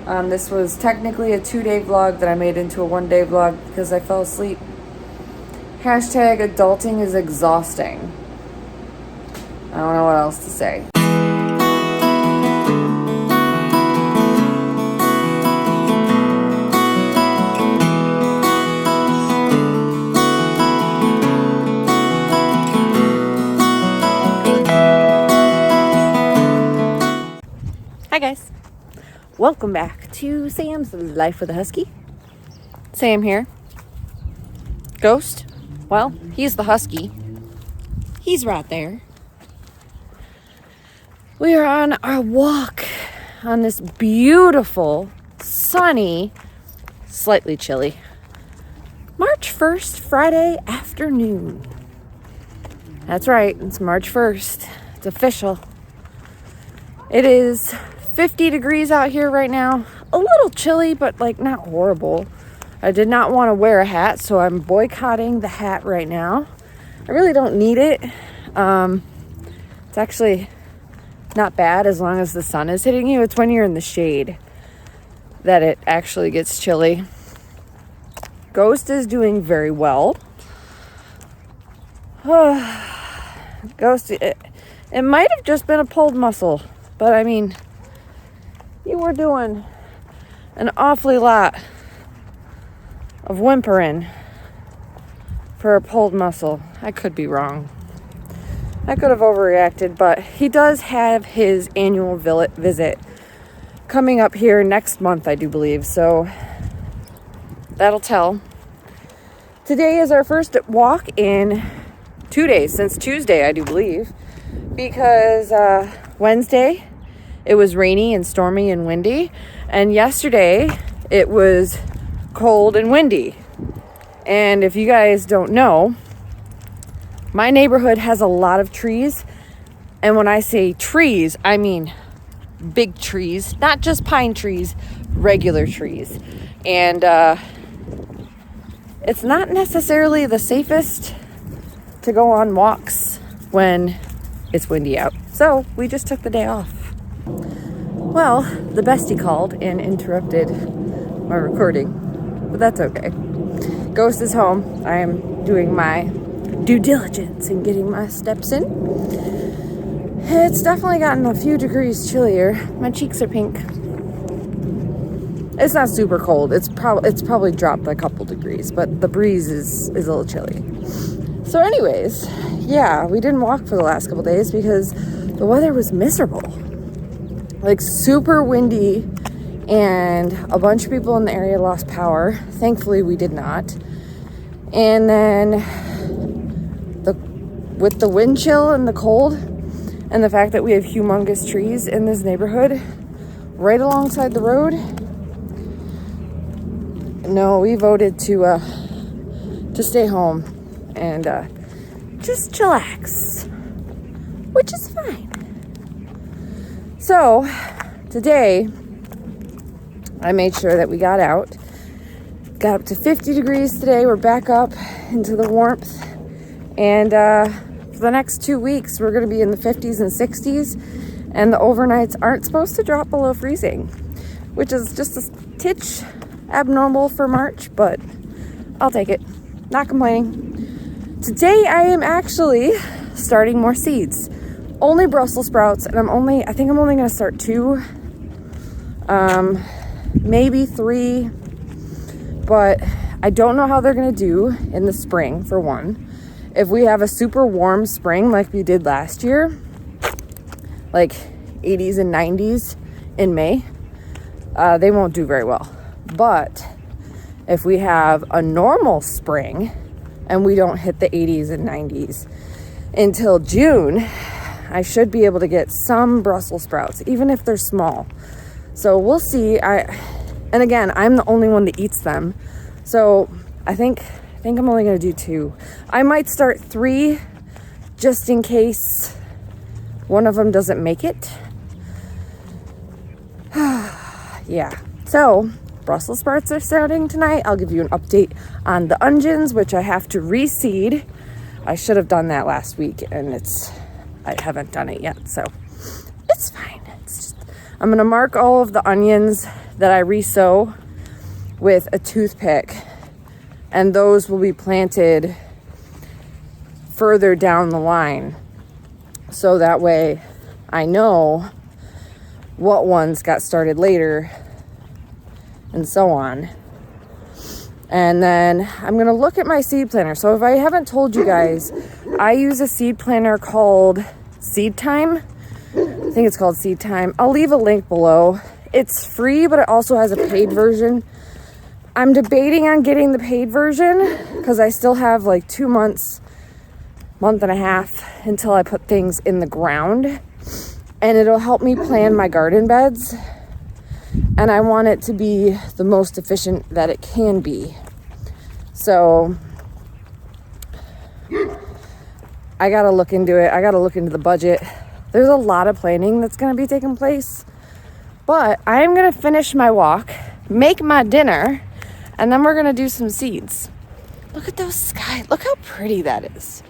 This was technically a 2-day vlog that I made into a 1-day vlog because I fell asleep. Hashtag adulting is exhausting. I don't know what else to say. Hi guys, welcome back to Sam's Life with a Husky. Sam here. Ghost, well, he's the husky. He's right there. We are on our walk on this beautiful, sunny, slightly chilly March 1st, Friday afternoon. That's right, it's March 1st. It's official. It is 50 degrees out here right now. A little chilly, but like not horrible. I did not want to wear a hat, so I'm boycotting the hat right now. I really don't need it. It's actually not bad as long as the sun is hitting you. It's when you're in the shade that it actually gets chilly. Ghost is doing very well. Ghost, it might have just been a pulled muscle, but I mean, you were doing an awfully lot of whimpering for a pulled muscle. I could be wrong. I could have overreacted, but he does have his annual visit coming up here next month, I do believe. So that'll tell. Today is our first walk in 2 days, since Tuesday, I do believe, because Wednesday it was rainy and stormy and windy, and yesterday it was cold and windy. And if you guys don't know, my neighborhood has a lot of trees, and when I say trees, I mean big trees, not just pine trees, regular trees. And it's not necessarily the safest to go on walks when it's windy out. So we just took the day off. Well, the bestie called and interrupted my recording, but that's okay. Ghost is home. I am doing my due diligence and getting my steps in. It's definitely gotten a few degrees chillier. My cheeks are pink. It's not super cold. It's probably dropped a couple degrees, but the breeze is a little chilly. So anyways, yeah, we didn't walk for the last couple days because the weather was miserable. Like super windy, and a bunch of people in the area lost power. Thankfully, we did not. And then with the wind chill and the cold and the fact that we have humongous trees in this neighborhood right alongside the road, no, we voted to stay home and just chillax, which is fine. So today I made sure that we got out. Got up to 50 degrees today. We're back up into the warmth. And for the next 2 weeks, we're going to be in the 50s and 60s. And the overnights aren't supposed to drop below freezing, which is just a titch abnormal for March, but I'll take it. Not complaining. Today I am actually starting more seeds. Only Brussels sprouts, and I think I'm only going to start 2. Maybe 3, but I don't know how they're going to do in the spring, for one. If we have a super warm spring like we did last year, like 80s and 90s in May, they won't do very well. But if we have a normal spring and we don't hit the 80s and 90s until June, I should be able to get some Brussels sprouts, even if they're small. So we'll see. And again, I'm the only one that eats them. So I think I'm only going to do 2. I might start 3 just in case one of them doesn't make it. Yeah. So Brussels sprouts are starting tonight. I'll give you an update on the onions, which I have to reseed. I should have done that last week, and I haven't done it yet. So it's fine. I'm going to mark all of the onions that I re-sow with a toothpick, and those will be planted further down the line. So that way I know what ones got started later and so on. And then I'm going to look at my seed planner. So if I haven't told you guys, I use a seed planner called Seed Time. I think it's called Seed Time. I'll leave a link below. It's free, but it also has a paid version. I'm debating on getting the paid version because I still have like 2 months, month and a half until I put things in the ground. And it'll help me plan my garden beds. And I want it to be the most efficient that it can be. So I got to look into it. I got to look into the budget. There's a lot of planning that's going to be taking place. But I'm going to finish my walk, make my dinner, and then we're going to do some seeds. Look at those skies. Look how pretty that is.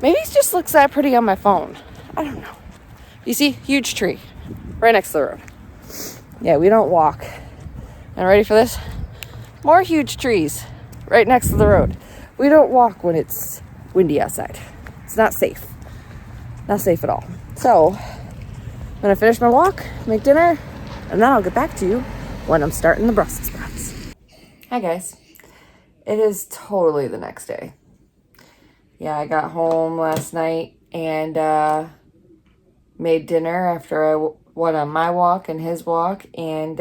Maybe it just looks that pretty on my phone. I don't know. You see? Huge tree right next to the road. Yeah, we don't walk. And ready for this? More huge trees right next to the road. We don't walk when it's windy outside. It's not safe. Not safe at all. So, I'm going to finish my walk, make dinner, and then I'll get back to you when I'm starting the Brussels sprouts. Hi, guys. It is totally the next day. Yeah, I got home last night and made dinner after I went on my walk and his walk, and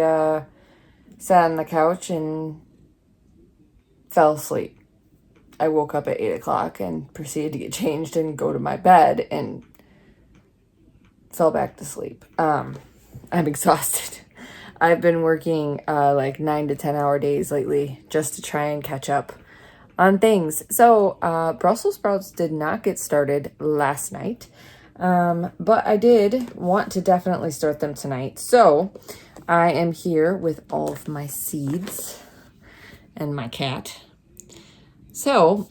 sat on the couch and fell asleep. I woke up at 8 o'clock and proceeded to get changed and go to my bed and fell back to sleep. I'm exhausted. I've been working like 9 to 10 hour days lately just to try and catch up on things. So Brussels sprouts did not get started last night, but I did want to definitely start them tonight. So I am here with all of my seeds and my cat. So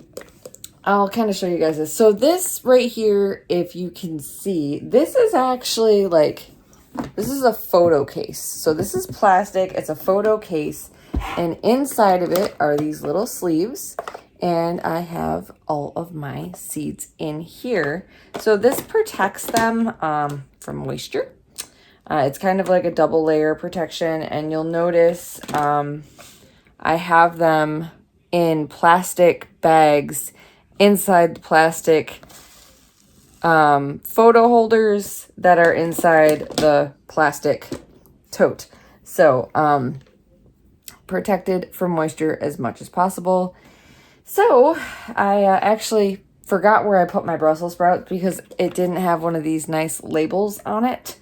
I'll kind of show you guys this. So this right here, if you can see, this is actually like, this is a photo case. So this is plastic. It's a photo case. And inside of it are these little sleeves. And I have all of my seeds in here. So this protects them from moisture. It's kind of like a double layer protection. And you'll notice I have them in plastic bags inside the plastic photo holders that are inside the plastic tote. So protected from moisture as much as possible. So I actually forgot where I put my Brussels sprouts because it didn't have one of these nice labels on it.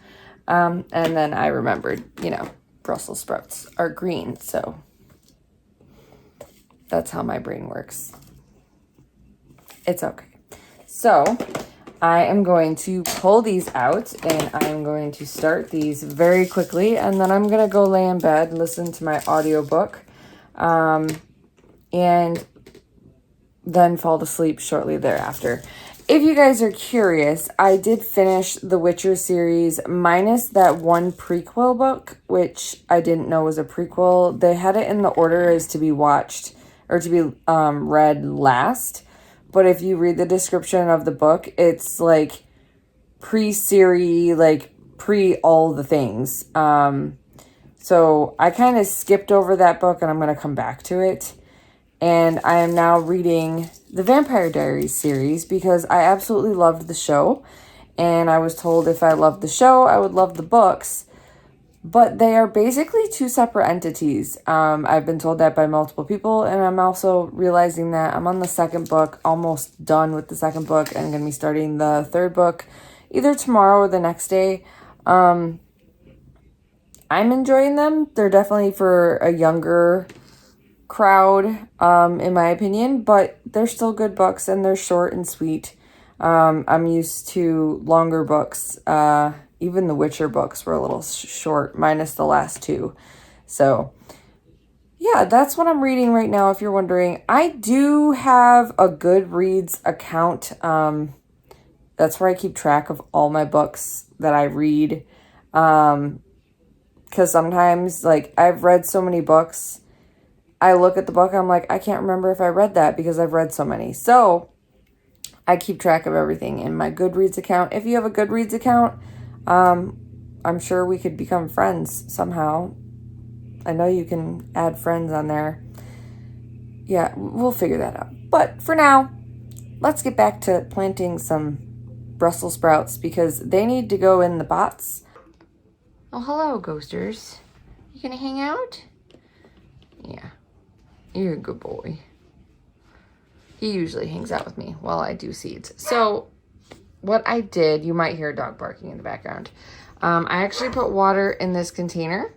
And then I remembered, you know, Brussels sprouts are green. So that's how my brain works. It's okay. So I am going to pull these out and I'm going to start these very quickly. And then I'm going to go lay in bed, listen to my audiobook, and then fall asleep shortly thereafter. If you guys are curious, I did finish the Witcher series minus that one prequel book, which I didn't know was a prequel. They had it in the order as to be watched or to be read last. But if you read the description of the book, it's like pre-series, like pre all the things. So I kind of skipped over that book and I'm going to come back to it. And I am now reading the Vampire Diaries series because I absolutely loved the show. And I was told if I loved the show, I would love the books. But they are basically two separate entities. I've been told that by multiple people, and I'm also realizing that I'm on the second book, almost done with the second book, and I'm going to be starting the third book either tomorrow or the next day. I'm enjoying them. They're definitely for a younger crowd, in my opinion, but they're still good books, and they're short and sweet. I'm used to longer books. Even the Witcher books were a little short, minus the last two. So, yeah, that's what I'm reading right now, if you're wondering. I do have a Goodreads account. That's where I keep track of all my books that I read. Because sometimes, like, I've read so many books, I look at the book, I'm like, I can't remember if I read that because I've read so many. So I keep track of everything in my Goodreads account. If you have a Goodreads account, I'm sure we could become friends somehow. I know you can add friends on there. Yeah, we'll figure that out. But for now, let's get back to planting some Brussels sprouts because they need to go in the pots. Oh, hello, ghosters. You gonna hang out? Yeah, you're a good boy. He usually hangs out with me while I do seeds. So what I did, you might hear a dog barking in the background. I actually put water in this container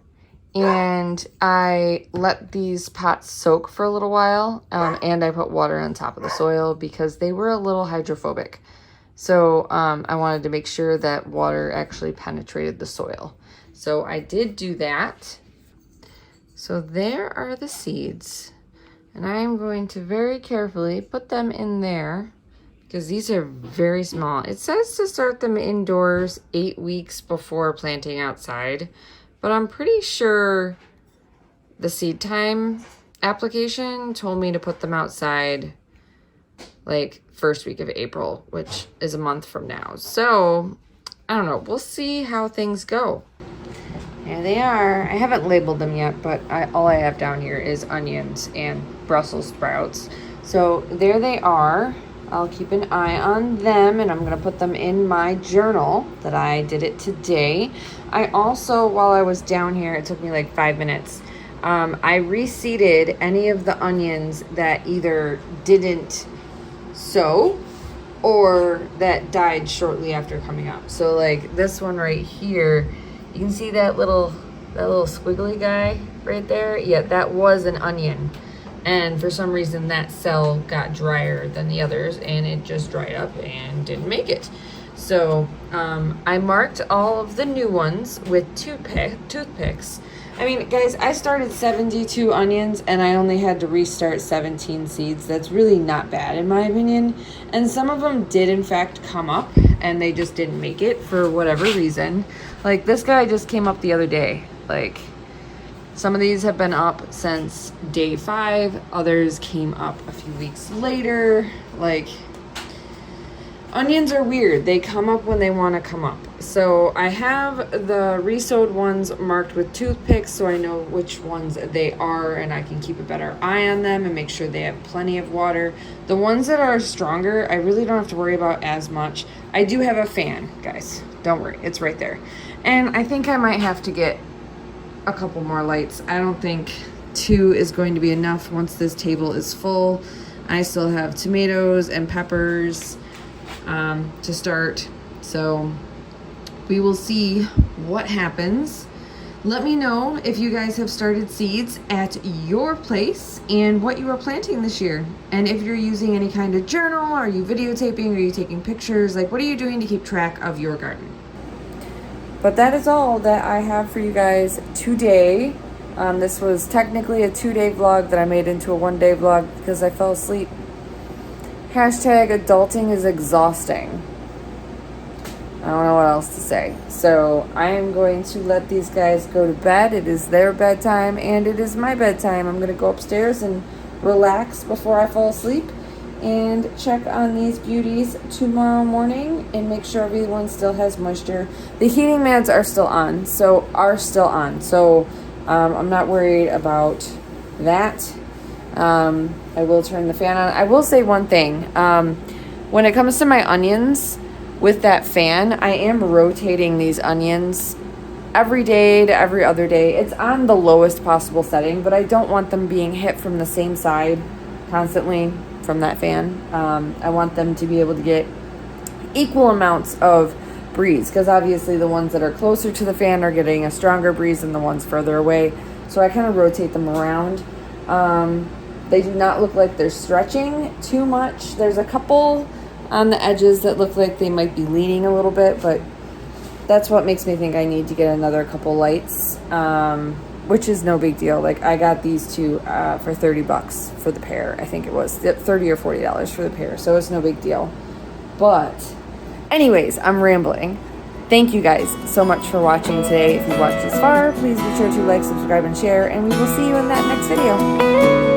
and I let these pots soak for a little while. And I put water on top of the soil because they were a little hydrophobic. So I wanted to make sure that water actually penetrated the soil. So I did do that. So there are the seeds. And I am going to very carefully put them in there because these are very small. It says to start them indoors 8 weeks before planting outside, but I'm pretty sure the seed time application told me to put them outside like first week of April, which is a month from now. So I don't know. We'll see how things go. Here they are. I haven't labeled them yet, but all I have down here is onions and Brussels sprouts. So there they are. I'll keep an eye on them, and I'm going to put them in my journal that I did it today. I also, while I was down here, it took me like 5 minutes, I reseeded any of the onions that either didn't sow or that died shortly after coming up. So like this one right here, you can see that little squiggly guy right there. Yeah, that was an onion. And for some reason that cell got drier than the others and it just dried up and didn't make it. So I marked all of the new ones with toothpicks. I mean, guys, I started 72 onions and I only had to restart 17 seeds. That's really not bad in my opinion. And some of them did in fact come up and they just didn't make it for whatever reason. Like this guy just came up the other day. Like some of these have been up since day 5. Others came up a few weeks later. Like, onions are weird. They come up when they want to come up. So I have the resowed ones marked with toothpicks so I know which ones they are and I can keep a better eye on them and make sure they have plenty of water. The ones that are stronger, I really don't have to worry about as much. I do have a fan, guys. Don't worry. It's right there. And I think I might have to get a couple more lights. I don't think 2 is going to be enough once this table is full. I still have tomatoes and peppers to start. So we will see what happens. Let me know if you guys have started seeds at your place and what you are planting this year. And if you're using any kind of journal, are you videotaping, are you taking pictures? Like, what are you doing to keep track of your garden? But that is all that I have for you guys today. This was technically a 2-day vlog that I made into a 1-day vlog because I fell asleep. Hashtag adulting is exhausting. I don't know what else to say. So I am going to let these guys go to bed. It is their bedtime and it is my bedtime. I'm going to go upstairs and relax before I fall asleep and check on these beauties tomorrow morning and make sure everyone still has moisture. The heating mats are still on, so I'm not worried about that. I will turn the fan on. I will say one thing. When it comes to my onions, with that fan, I am rotating these onions every day to every other day. It's on the lowest possible setting, but I don't want them being hit from the same side constantly from that fan. I want them to be able to get equal amounts of breeze because obviously the ones that are closer to the fan are getting a stronger breeze than the ones further away. So I kind of rotate them around. They do not look like they're stretching too much. There's a couple on the edges that look like they might be leaning a little bit, but that's what makes me think I need to get another couple lights, which is no big deal. Like I got these two for $30 for the pair. I think it was $30 or $40 for the pair, so it's no big deal. But anyways, I'm rambling. Thank you guys so much for watching today. If you watched this far, please be sure to like, subscribe, and share, and we will see you in that next video.